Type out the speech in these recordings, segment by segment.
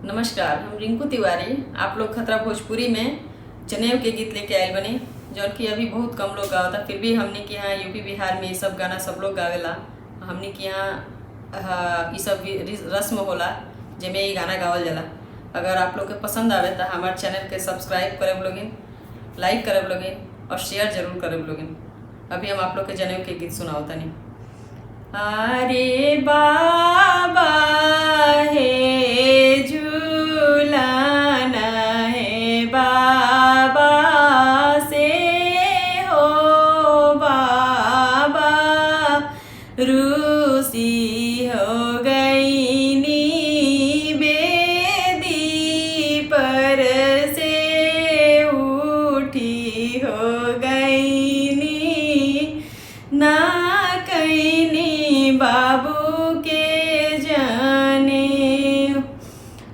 नमस्कार, हम रिंकू तिवारी आप लोग खतरा भोजपुरी में जनेऊ के गीत लेके आयल बनी। जौन कि अभी बहुत कम लोग गावता, फिर भी हमने के यहाँ यूपी बिहार में ये सब गाना सब लोग गावेला। हमने के यहाँ ये सब रस्म होला जेमे ये गाना गावल जाला। अगर आप लोग के पसंद आवे तो हमारे चैनल के सब्सक्राइब करे लोगिन, लाइक करे लोगिन और शेयर जरूर करे लोगिन। अभी हम आप लोग के जनेऊ के गीत सुनाओ तनी। अरे बाबा है झूलाना है बाबा से हो बाबा रूसी हो गई नी बेदी पर से उठी हो गई नी ना बाबू के जाने।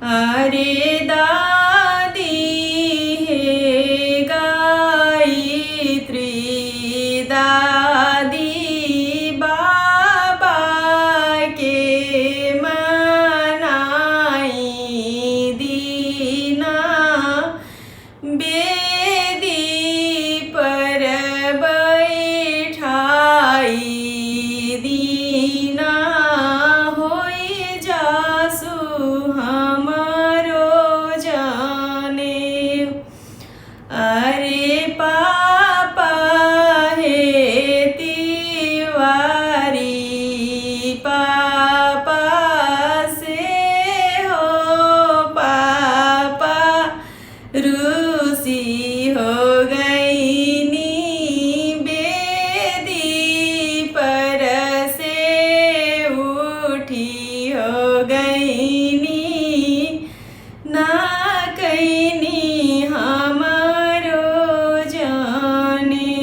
अरे दादी है गायत्री दादी बाबा के मनाई दीना बेदी पर बैठाई दीना होई जासु हमारो जाने। अरे पापा है तिवारी पापा से हो पापा रूसी हो गई नी बेदी पर से उठी हो गई नी ना कहीं हमारो जाने।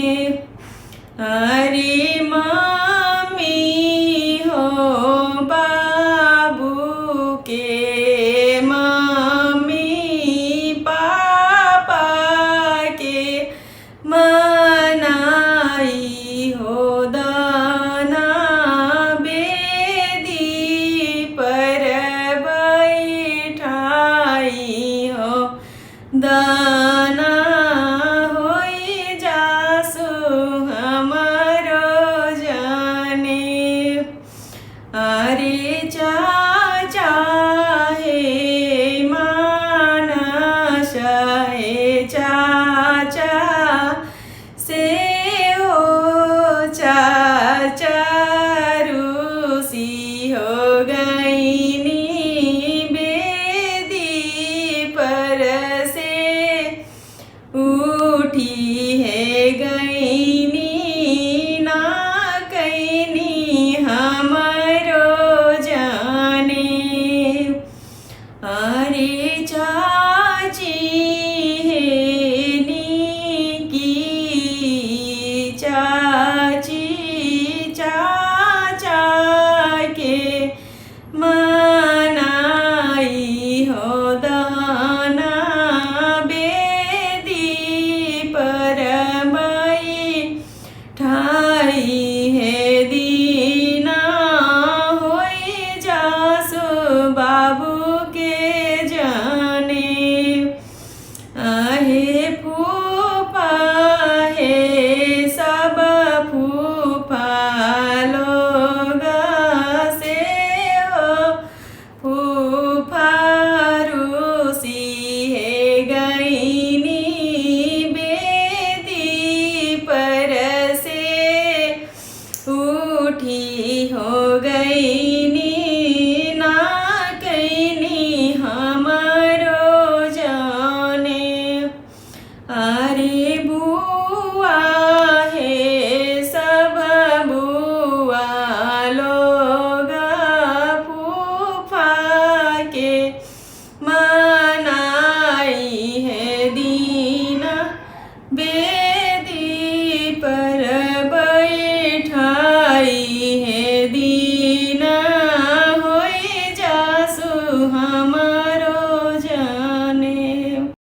अरे मामी हो बाबू के मामी पापा के मनाई हो दाना बेदी पर बैठाई हो दाना होई जासु हमारो जाने। अरे चाचा है मानस है चाचा से हो चाचा रूसी हो गई नी बेदी पर से उठी है गई नी ना कहीं हमारो जाने। अरे चाची है नी की चाची चाचा के मनाई हो दाना बेदी पर ठाई है दीना होई जासु बाबू के जाने। आहे फूफा है सब फूफा लोग से हो फूफा रूसी है गई नी बेदी पर से उठी हो गई